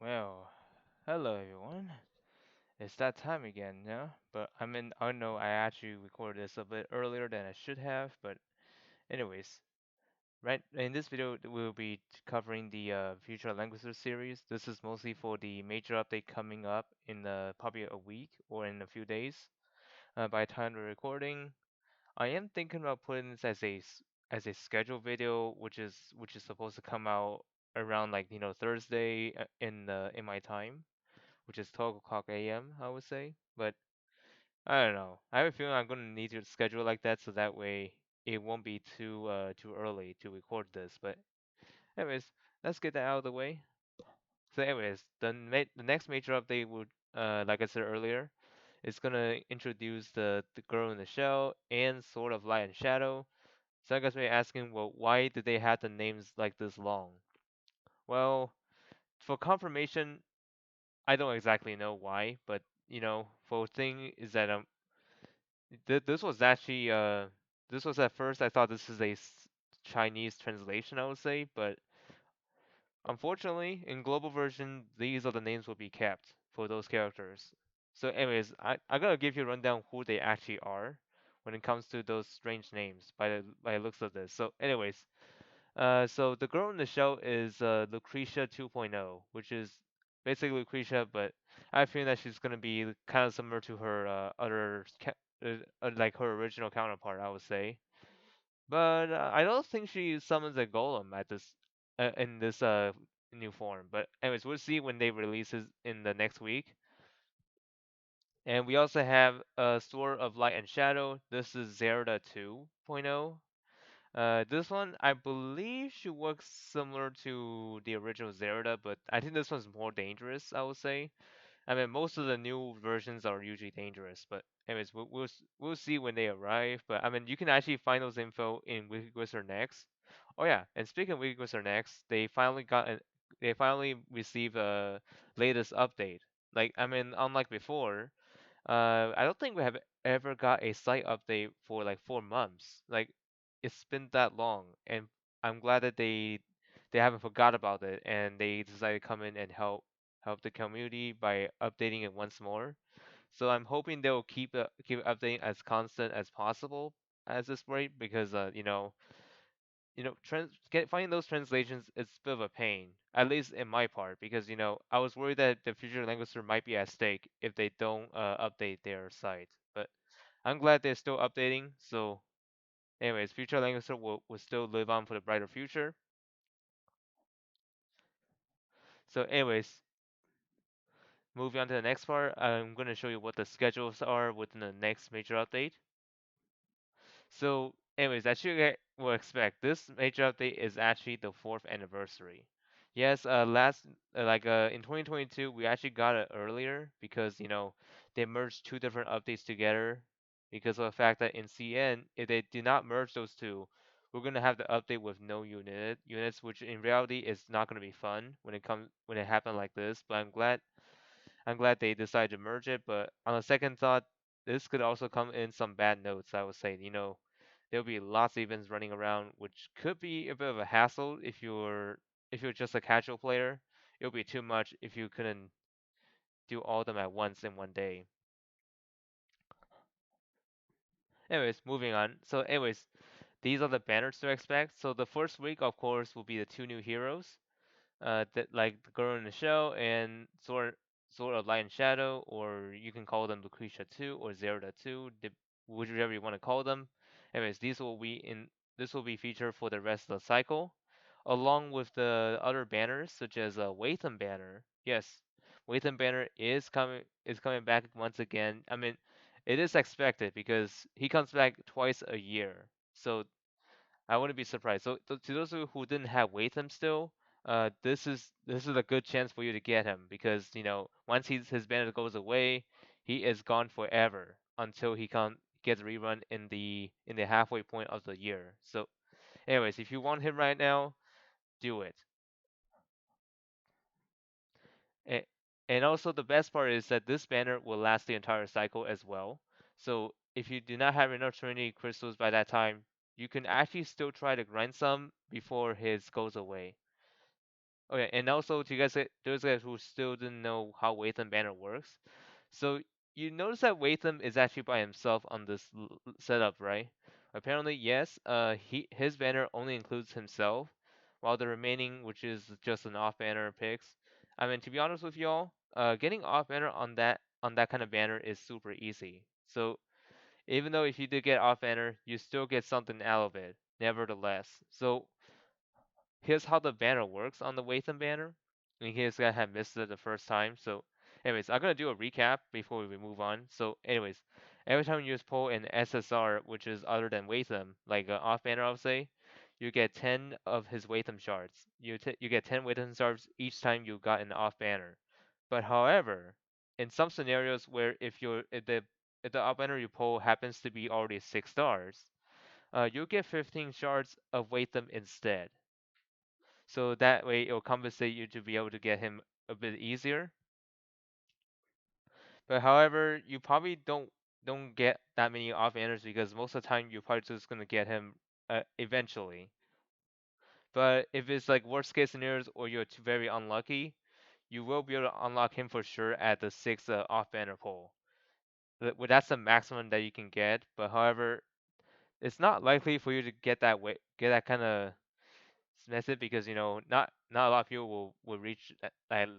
Well, hello everyone. It's that time again, yeah? But I know I actually recorded this a bit earlier than I should have, but anyways, right in this video we'll be covering the future Langrisser series. This is mostly for the major update coming up in probably a week or in a few days. By the time we're recording, I am thinking about putting this as a scheduled video, which is supposed to come out around like Thursday in my time, which is 12 o'clock a.m. I would say. But I don't know. I have a feeling I'm gonna need to schedule it like that so that way it won't be too early to record this. But anyways, let's get that out of the way. So anyways, the next major update would like I said earlier, it's gonna introduce the girl in the shell and Sword of Light and Shadow. So I guess we're asking, well, why did they have the names like this long? Well, for confirmation, I don't exactly know why, but for thing is that this was actually this was at first I thought this is a Chinese translation, I would say, but unfortunately in global version these are the names will be kept for those characters. So anyways, I gotta give you a rundown who they actually are when it comes to those strange names by the looks of this. So anyways, so the girl in the show is Lucretia 2.0, which is basically Lucretia, but I feel that she's gonna be kind of similar to her like her original counterpart, I would say. But I don't think she summons a golem at this in this new form. But anyways, we'll see when they release it in the next week. And we also have Sword of Light and Shadow. This is Zelda 2.0. This one, I believe, should work similar to the original Zelda, but I think this one's more dangerous, I would say. I mean, most of the new versions are usually dangerous, but anyways, we'll see when they arrive. But I mean, you can actually find those info in Wizard Next. Oh yeah, and speaking of Wizard Next, they finally received a latest update. Like I mean, unlike before, I don't think we have ever got a site update for like 4 months. Like it's been that long, and I'm glad that they haven't forgot about it and they decided to come in and help the community by updating it once more. So I'm hoping they'll keep updating as constant as possible as this rate because finding those translations is a bit of a pain, at least in my part, because I was worried that the future linguister might be at stake if they don't update their site. But I'm glad they're still updating. So, anyways, future linguister will still live on for the brighter future. So, anyways, moving on to the next part, I'm going to show you what the schedules are within the next major update. So, anyways, as you will expect, this major update is actually the fourth anniversary. Yes, in 2022, we actually got it earlier because they merged two different updates together because of the fact that in CN, if they do not merge those two, we're gonna have the update with no units, which in reality is not gonna be fun when it happened like this. But I'm glad they decided to merge it, but on a second thought, this could also come in some bad notes, I would say. There'll be lots of events running around, which could be a bit of a hassle if you're just a casual player. It'll be too much if you couldn't do all of them at once in one day. Anyways, moving on. So anyways, these are the banners to expect. So the first week, of course, will be the two new heroes. That like the girl in the shell and sort of light and shadow, or you can call them Lucretia 2 or Zelda 2, whichever you want to call them. Anyways, this will be featured for the rest of the cycle, along with the other banners such as Watham banner. Yes, Watham banner is coming back once again. I mean, it is expected because he comes back twice a year. So I wouldn't be surprised. So to those who didn't have Watham still, this is a good chance for you to get him because once his banner goes away, he is gone forever until he gets a rerun in the halfway point of the year. So, anyways, if you want him right now, do it. A- And also the best part is that this banner will last the entire cycle as well. So if you do not have enough Trinity crystals by that time, you can actually still try to grind some before his goes away. Okay, and also to you guys, those guys who still didn't know how Watham banner works, so you notice that Watham is actually by himself on this setup, right? Apparently, yes. His banner only includes himself, while the remaining, which is just an off banner, picks. I mean, to be honest with y'all, getting off banner on that kind of banner is super easy. So even though if you did get off banner, you still get something out of it, nevertheless. So here's how the banner works on the Watham banner, in case I have missed it the first time. So, anyways, I'm gonna do a recap before we move on. So, anyways, every time you just pull an SSR, which is other than Watham, like off banner, I'll say, you get 10 of his Watham shards. You get 10 Watham shards each time you got an off banner. But however, in some scenarios where if the off banner you pull happens to be already 6 stars, you'll get 15 shards of Watham instead. So that way it'll compensate you to be able to get him a bit easier. But however, you probably don't get that many off banners because most of the time you're probably just gonna get him eventually. But if it's like worst case scenarios or you're very unlucky, you will be able to unlock him for sure at the 6 off banner pull. Well, that's the maximum that you can get. But however, it's not likely for you to get that kind of method because not a lot of people will reach that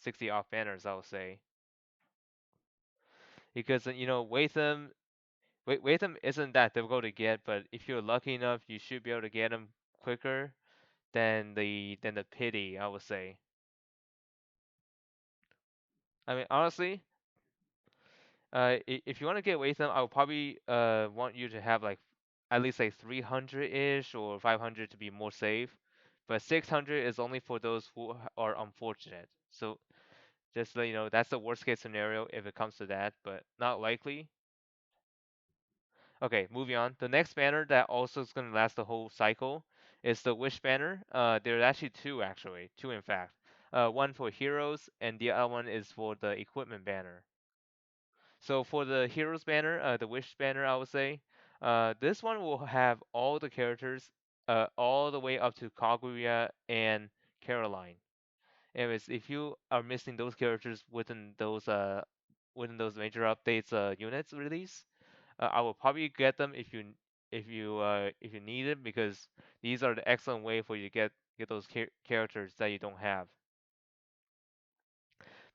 60 off banners, I would say, because Watham isn't that difficult to get, but if you're lucky enough you should be able to get him quicker than the pity, I would say. I mean, honestly, if you want to get Watham, I would probably want you to have like at least like 300-ish or 500 to be more safe, but 600 is only for those who are unfortunate. So just so you know, that's the worst case scenario if it comes to that, but not likely. Okay, moving on. The next banner that also is going to last the whole cycle is the Wish banner. There are actually two, actually. Two, in fact. One for heroes, and the other one is for the equipment banner. So for the heroes banner, the Wish banner, I would say, this one will have all the characters, all the way up to Kaguya and Caroline. Anyways, if you are missing those characters within those major updates units release, I will probably get them if you need it because these are the excellent way for you to get those characters that you don't have.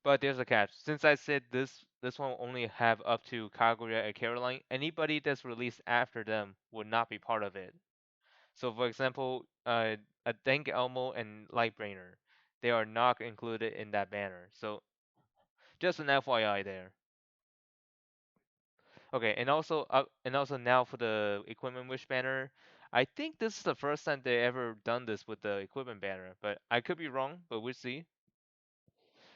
But there's a catch. Since I said this one will only have up to Kaguya and Caroline, anybody that's released after them would not be part of it. So for example, a Denk Elmo and Lightbringer, they are not included in that banner. So just an FYI there. Okay, and also now for the equipment wish banner, I think this is the first time they ever done this with the equipment banner, but I could be wrong, but we'll see.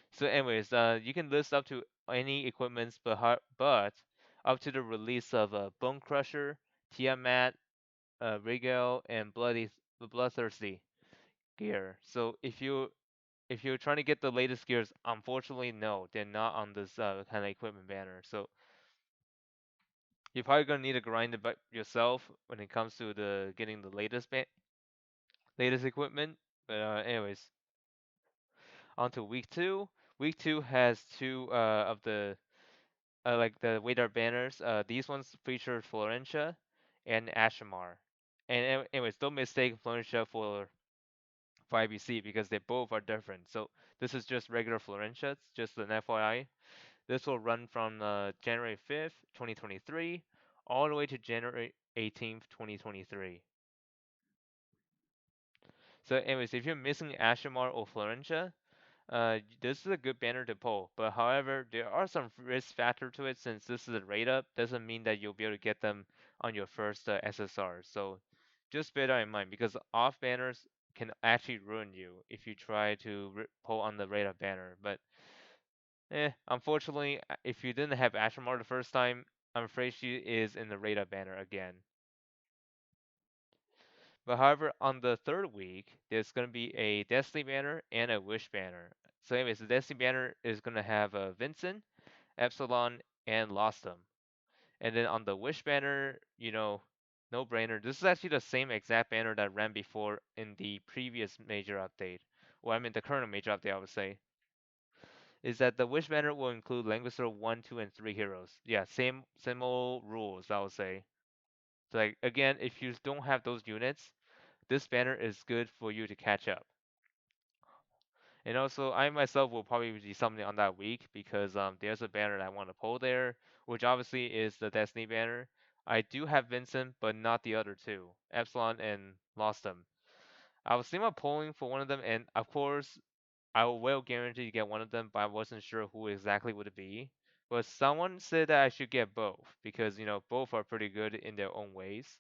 So anyways, you can list up to any equipments, but up to the release of Bone Crusher, Tiamat, Rigel, and Bloodthirsty gear. So if you're trying to get the latest gears, unfortunately, no, they're not on this kind of equipment banner. So you're probably gonna need to grind it by yourself when it comes to the getting the latest equipment. But anyways, on to week two. Week two has two of the like the Wadar banners. These ones feature Florentia and Ashamar. And anyways, don't mistake Florentia for IBC because they both are different. So this is just regular Florentia. It's just an FYI. This will run from January 5th, 2023, all the way to January 18th, 2023. So, anyways, if you're missing Ashamar or Florentia, this is a good banner to pull. But however, there are some risk factor to it since this is a rate up. Doesn't mean that you'll be able to get them on your first SSR. So, just bear that in mind because off banners can actually ruin you if you try to pull on the rate up banner. But unfortunately, if you didn't have Ashamar the first time, I'm afraid she is in the rate up banner again. But however, on the third week, there's going to be a Destiny banner and a Wish banner. So anyways, the Destiny banner is going to have Vincent, Epsilon, and Lostum. And then on the Wish banner, no brainer. This is actually the same exact banner that ran before in the previous major update, Well, I mean the current major update, I would say, is that the wish banner will include Langrisser 1, 2, and 3 heroes. Yeah, same old rules, I would say. So like again, if you don't have those units, this banner is good for you to catch up. And also, I myself will probably be something on that week because there's a banner that I want to pull there, which obviously is the Destiny banner. I do have Vincent, but not the other two, Epsilon and Lost them. I was thinking about pulling for one of them, and of course, I will guarantee to get one of them, but I wasn't sure who exactly would it be. But someone said that I should get both because both are pretty good in their own ways.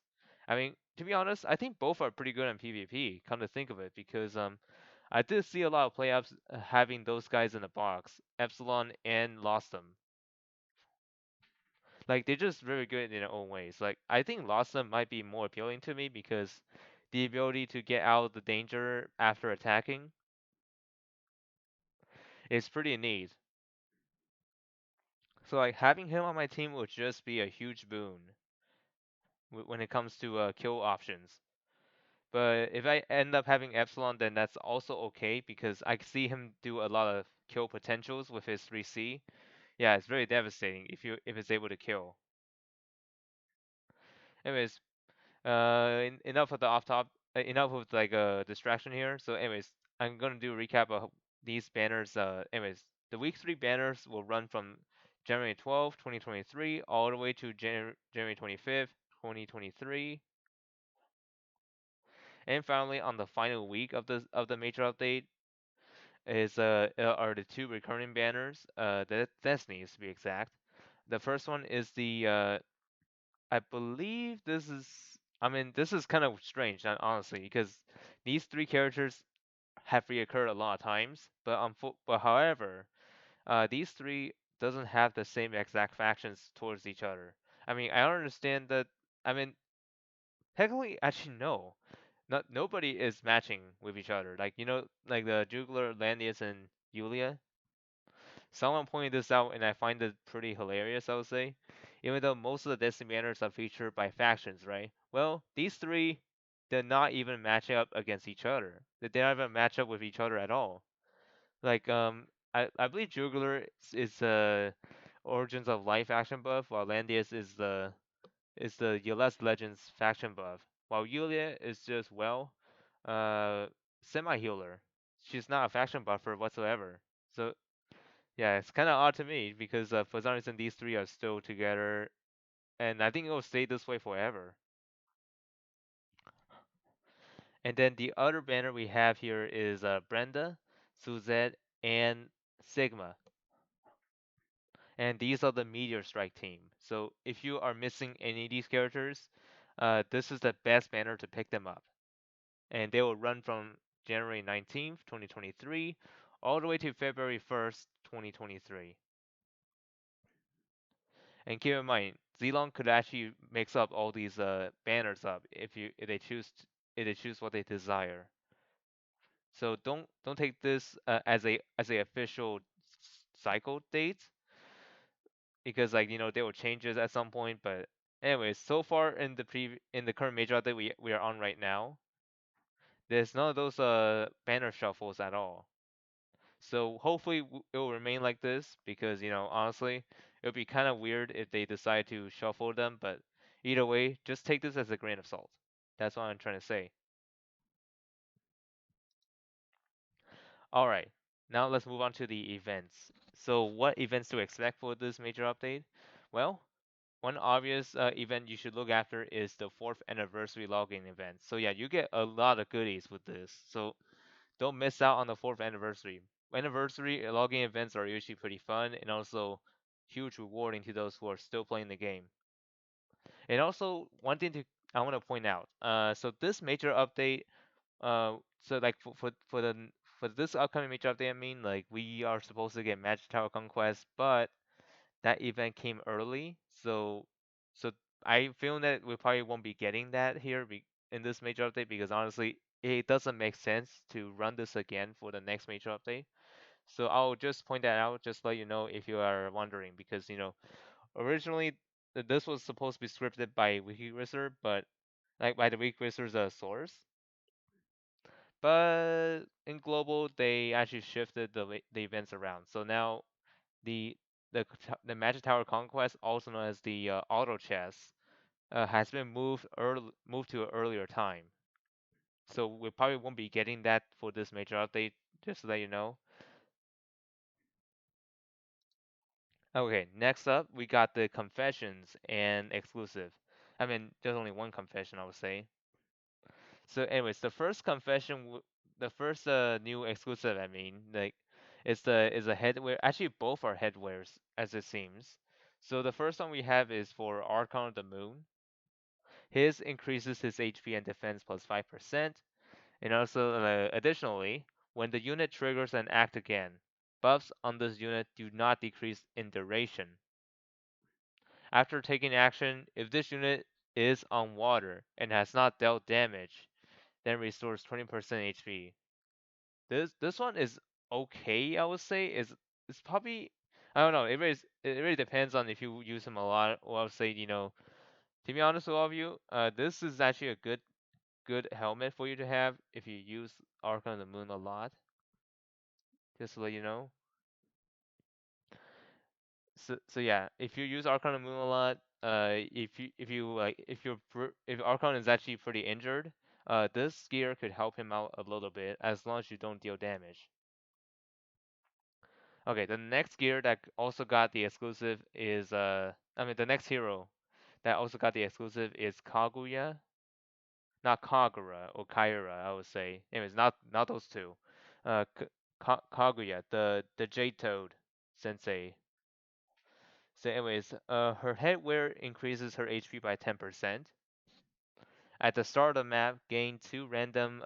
I mean, to be honest, I think both are pretty good in PvP. Come to think of it, because I did see a lot of playoffs having those guys in the box, Epsilon and Lost them. Like they're just very good in their own ways. Like I think Lost them might be more appealing to me because the ability to get out of the danger after attacking is pretty neat. So like having him on my team would just be a huge boon when it comes to kill options. But if I end up having Epsilon, then that's also okay because I see him do a lot of kill potentials with his 3C. Yeah, it's very devastating if it's able to kill. Anyways, enough of the off top. Enough of like a distraction here. So anyways, I'm gonna do a recap of these banners. Anyways, the week 3 banners will run from January 12th, 2023, all the way to January 25th, 2023. And finally, on the final week of the major update is are the two recurring banners. The Destinies to be exact. The first one is the I believe this is. I mean, this is kind of strange, honestly, because these three characters have reoccurred a lot of times. But however, these three doesn't have the same exact factions towards each other. I mean, I understand that. I mean, technically, actually, no. Not nobody is matching with each other. Like like the Jugler, Landius, and Yulia. Someone pointed this out, and I find it pretty hilarious, I would say. Even though most of the Destiny banners are featured by factions, right? Well, these three did not even match up against each other. They did not even match up with each other at all. Like, I believe Jugler is Origins of Life faction buff, while Landius is the Yeles Legends faction buff, while Yulia is just, well, uh, semi-healer. She's not a faction buffer whatsoever. So yeah, it's kind of odd to me because for some reason these three are still together, and I think it will stay this way forever. And then the other banner we have here is Brenda, Suzette, and Sigma. And these are the Meteor Strike team. So if you are missing any of these characters, this is the best banner to pick them up. And they will run from January 19th, 2023, all the way to February 1st, 2023. And keep in mind, Zilong could actually mix up all these banners up if they choose what they desire. So don't take this as a official cycle date because like they will change it at some point. But anyways, so far in the current major update we are on right now, there's none of those banner shuffles at all. So hopefully it will remain like this because honestly it would be kind of weird if they decide to shuffle them. But either way, just take this as a grain of salt. That's what I'm trying to say. All right, now let's move on to the events. So what events to expect for this major update? Well, one obvious event you should look after is the fourth anniversary login event. So yeah, you get a lot of goodies with this. So don't miss out on the fourth anniversary. Anniversary login events are usually pretty fun and also huge rewarding to those who are still playing the game. And also one thing I want to point out. So this major update, so like for this upcoming major update, I mean like we are supposed to get Magic Tower Conquest, but that event came early, so I feel that we probably won't be getting that here in this major update because honestly, it doesn't make sense to run this again for the next major update. So I'll just point that out, just let you know if you are wondering, because originally this was supposed to be scripted by Wiki Wizard, but like by the Wiki Wizard's source, But in global, they actually shifted the events around. So now the the Magic Tower Conquest, also known as the Auto Chess, has been moved to an earlier time. So we probably won't be getting that for this major update. Just to let you know. Okay, next up we got the confessions and exclusive. I mean, there's only one confession I would say. So, anyways, the first confession, the first new exclusive, I mean, like, is a headwear. Actually, both are headwears as it seems. So the first one we have is for Archon of the Moon. His increases his HP and defense plus 5%, and also additionally, when the unit triggers an act again, buffs on this unit do not decrease in duration. After taking action, if this unit is on water and has not dealt damage, then restores 20% HP. This one is okay, I would say. It's probably, I don't know. It really depends on if you use him a lot. Or I would say, to be honest with all of you, this is actually a good helmet for you to have if you use Arc on the Moon a lot. Just to let you know. So yeah, if you use Arc on the Moon a lot, if you like if Archon is actually pretty injured, this gear could help him out a little bit as long as you don't deal damage. Okay, the next gear that also got the exclusive is I mean the next hero that also got the exclusive is Kaguya, not Kagura or Kaira, I would say. Anyways, not those two. Kaguya, the Jade Toad Sensei. So anyways, her headwear increases her HP by 10%. At the start of the map, gain two random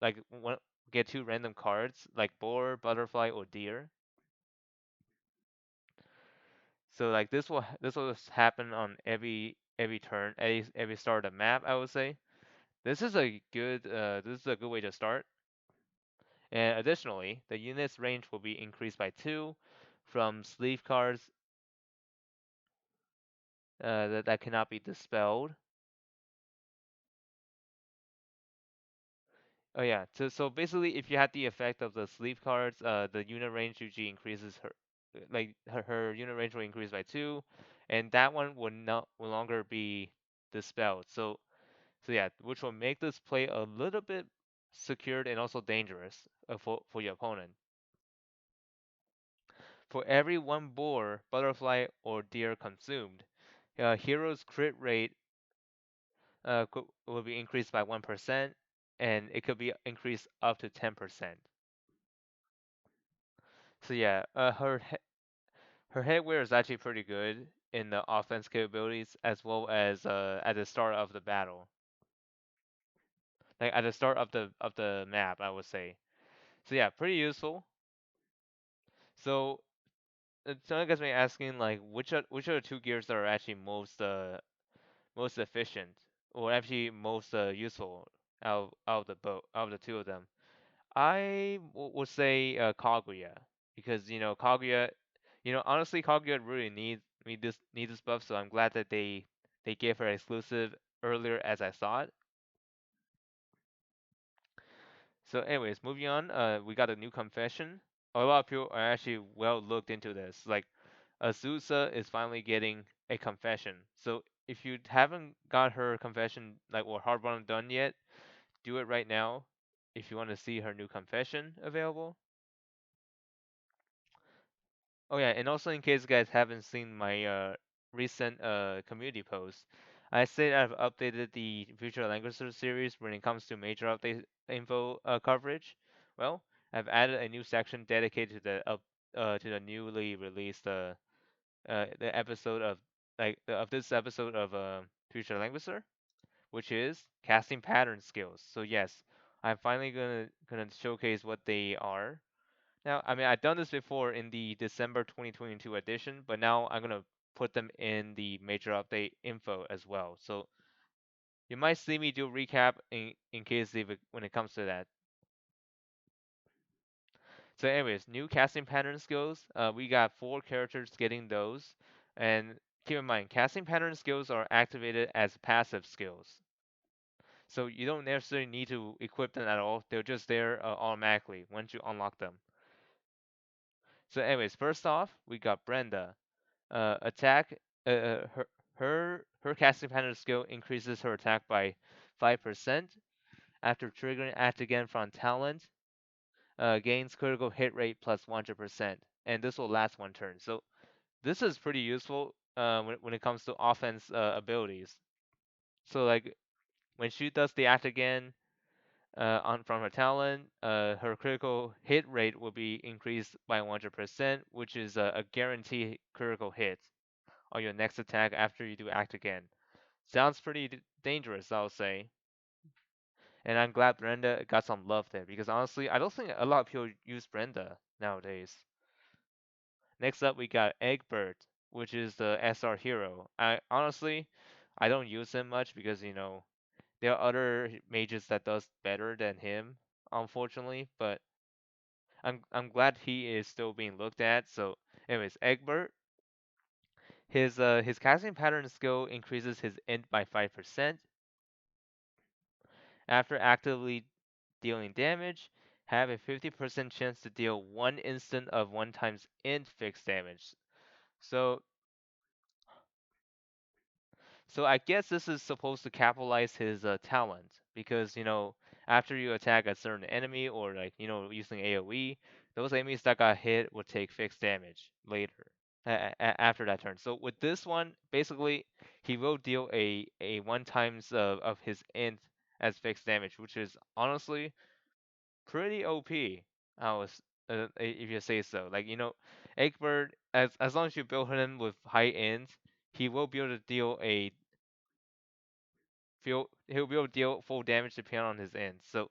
like one, get two random cards like boar, butterfly, or deer. So like this will happen on every turn, every start of the map, I would say. This is a good way to start. And additionally, the unit's range will be increased by 2 from sleeve cards that cannot be dispelled. Oh yeah, so basically if you had the effect of the sleeve cards, the unit range usually increases her unit range will increase by 2, and that one will longer be dispelled. So yeah, which will make this play a little bit secured and also dangerous for your opponent. For every one boar, butterfly, or deer consumed, hero's crit rate will be increased by 1%, and it could be increased up to 10%. So yeah, her headwear is actually pretty good in the offense capabilities as well as at the start of the battle, like at the start of the map, I would say. So yeah, pretty useful. So some guys may be asking like which are the two gears that are actually most efficient or actually most useful out of the out of the two of them. I would say Kaguya because Kaguya, honestly Kaguya really needs this buff, so I'm glad that they gave her exclusive earlier as I thought. So, anyways, moving on. We got a new confession. A lot of people are actually well looked into this. Like, Azusa is finally getting a confession. So, if you haven't got her confession, like, or hard one done yet, do it right now. If you want to see her new confession available. Oh yeah, and also in case you guys haven't seen my recent community post, I said I've updated the Future Langrisser series when it comes to major update info coverage. Well, I've added a new section dedicated to the newly released the episode of of this episode of Future Langrisser, which is casting pattern skills. So yes, I'm finally gonna showcase what they are now. I mean, I've done this before in the December 2022 edition, but now I'm gonna put them in the major update info as well. So you might see me do a recap in case when it comes to that. So, anyways, new casting pattern skills. We got 4 characters getting those, and keep in mind, casting pattern skills are activated as passive skills. So you don't necessarily need to equip them at all. They're just there automatically once you unlock them. So anyways, first off, we got Brenda. Attack. Her casting pattern skill increases her attack by 5% after triggering act again from talent. Gains critical hit rate plus 100%, and this will last one turn. So this is pretty useful when it comes to offense abilities. So like when she does the act again on from her talent, her critical hit rate will be increased by 100%, which is a guaranteed critical hit on your next attack after you do act again. Sounds pretty dangerous, I'll say. And I'm glad Brenda got some love there because honestly, I don't think a lot of people use Brenda nowadays. Next up, we got Egbert, which is the SR hero. I don't use him much because there are other mages that does better than him, unfortunately. But I'm glad he is still being looked at. So, anyways, Egbert, his casting pattern skill increases his int by 5% after actively dealing damage. Have a 50% chance to deal one instant of one times int fixed damage. So So I guess this is supposed to capitalize his talent because after you attack a certain enemy or like using AOE, those enemies that got hit would take fixed damage later after that turn. So with this one, basically he will deal a one times of his int as fixed damage, which is honestly pretty OP. I was if you say so. Like Egbert, as long as you build him with high int, he will be able to deal a he'll be able to deal full damage depending on his end. So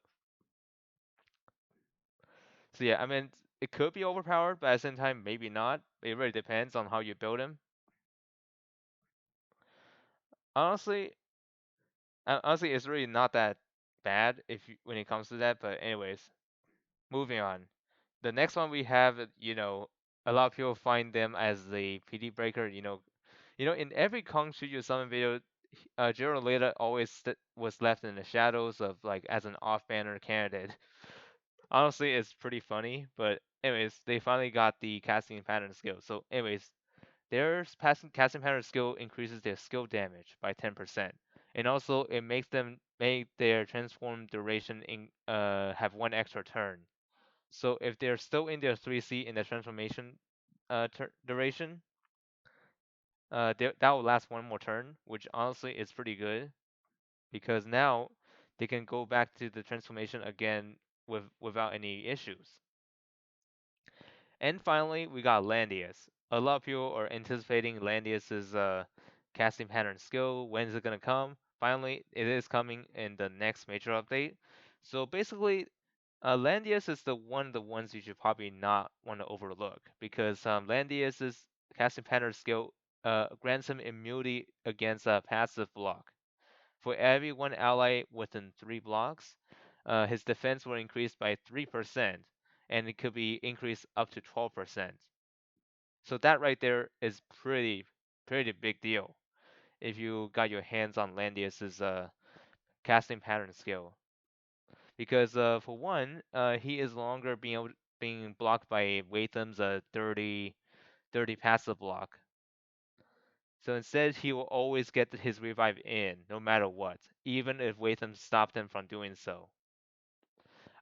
yeah, I mean it could be overpowered, but at the same time maybe not. It really depends on how you build him. Honestly, honestly, it's really not that bad when it comes to that. But anyways, moving on. The next one we have, a lot of people find them as the PD breaker. In every Kong Shoot You Summon video, Gerald Leda always was left in the shadows of like as an off-banner candidate. Honestly, it's pretty funny, but anyways, they finally got the casting pattern skill. So anyways, their casting pattern skill increases their skill damage by 10%, and also it makes them make their transform duration have one extra turn. So if they're still in their 3C in the transformation duration, that will last one more turn, which honestly is pretty good because now they can go back to the transformation again without any issues. And finally, we got Landius. A lot of people are anticipating Landius's casting pattern skill. When is it gonna come? Finally, it is coming in the next major update. So basically, Landius is one of the ones you should probably not want to overlook because Landius's casting pattern skill grants him immunity against a passive block. For every one ally within 3 blocks, his defense will increase by 3%, and it could be increased up to 12%. So that right there is pretty big deal if you got your hands on Landius's casting pattern skill. Because for one, he is longer being blocked by Watham's 30 passive block. So instead, he will always get his revive in, no matter what, even if Watham stopped him from doing so.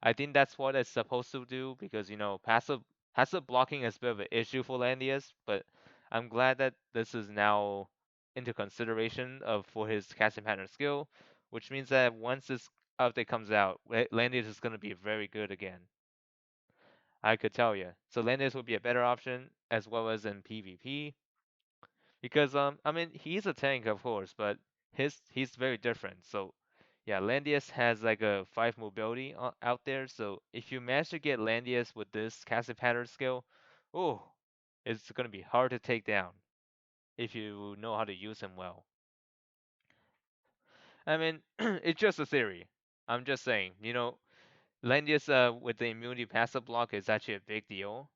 I think that's what it's supposed to do because passive blocking is a bit of an issue for Landius, but I'm glad that this is now into consideration for his casting pattern skill, which means that once this update comes out, Landius is going to be very good again. I could tell you. So Landius would be a better option as well as in PvP because I mean he's a tank of course, but he's very different. So yeah, Landius has like a 5 mobility out there. So if you manage to get Landius with this casting pattern skill, oh, it's gonna be hard to take down if you know how to use him well. I mean, it's just a theory. I'm just saying, Landius with the immunity passive block is actually a big deal.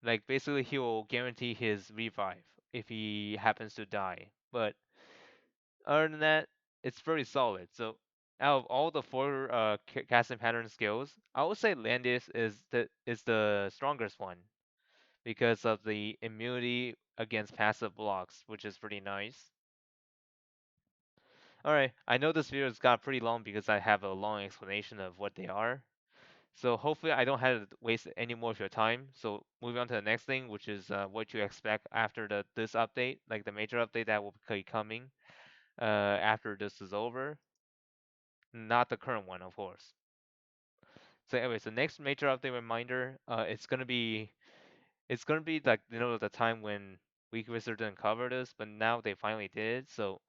Like basically he will guarantee his revive if he happens to die. But other than that, it's pretty solid. So out of all the four casting pattern skills, I would say Landius is the strongest one because of the immunity against passive blocks, which is pretty nice. Alright, I know this video has got pretty long because I have a long explanation of what they are. So hopefully I don't have to waste any more of your time. So moving on to the next thing, which is what you expect after this update, like the major update that will be coming after this is over. Not the current one, of course. So anyways, the next major update reminder, it's gonna be like the time when Weak Wizard didn't cover this, but now they finally did. So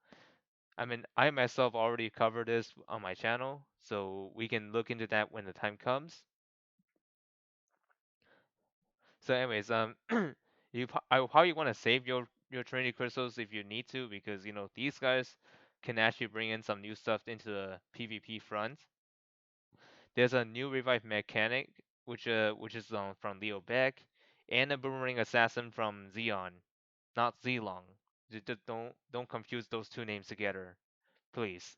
I mean, I myself already covered this on my channel, so we can look into that when the time comes. So anyways, I probably want to save your Trinity crystals if you need to, because these guys can actually bring in some new stuff into the PvP front. There's a new revive mechanic, which is from Leo Beck, and a boomerang assassin from Xeon, not Zilong. Just don't confuse those two names together, please.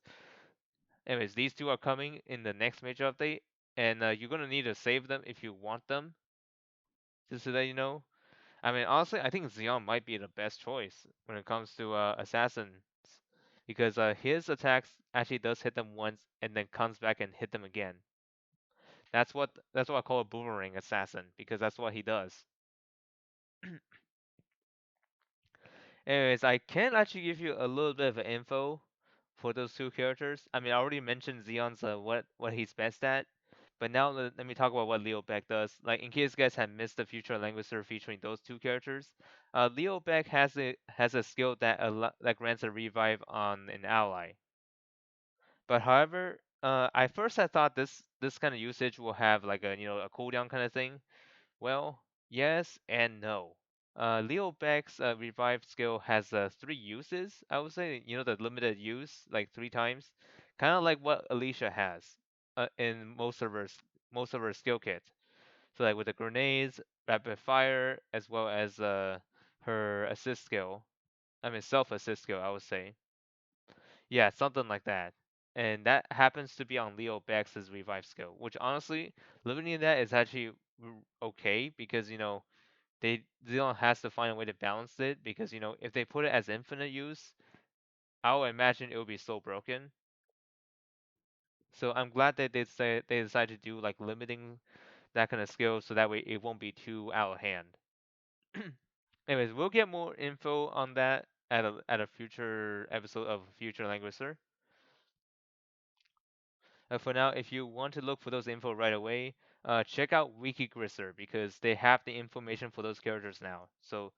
Anyways, these two are coming in the next major update, and you're gonna need to save them if you want them. Just so that you know. I mean, honestly, I think Xeon might be the best choice when it comes to assassins, because his attacks actually does hit them once and then comes back and hit them again. That's what I call a boomerang assassin, because that's what he does. Anyways, I can actually give you a little bit of info for those two characters. I mean, I already mentioned Xeon's what he's best at, but now let me talk about what Leo Beck does. Like, in case you guys had missed the future Langrisser featuring those two characters, Leo Beck has a skill that grants a revive on an ally. But however, I first I thought this kind of usage will have like a cooldown kind of thing. Well, yes and no. Leo Beck's revive skill has three uses. I would say, the limited use, like three times, kind of like what Alicia has in most of her skill kit. So like with the grenades, rapid fire, as well as her assist skill. I mean self assist skill, I would say. Yeah, something like that. And that happens to be on Leo Beck's revive skill, which honestly, limiting that is actually okay because Xeon has to find a way to balance it because if they put it as infinite use, I would imagine it would be so broken. So I'm glad that they decided to do like limiting that kind of skill so that way it won't be too out of hand. Anyways, we'll get more info on that at a future episode of Future Langrisser. For now, if you want to look for those info right away, check out Wikigrisser because they have the information for those characters now. So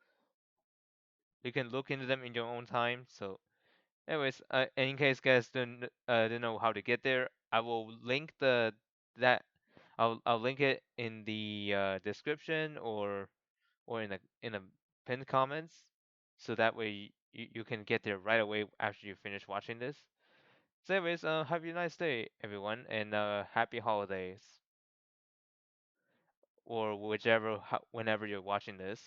you can look into them in your own time. So anyways, in case guys didn't know how to get there, I will link that I'll link it in the description or in the pinned comments, so that way you can get there right away after you finish watching this. So anyways, have a nice day, everyone, and happy holidays or whichever whenever you're watching this.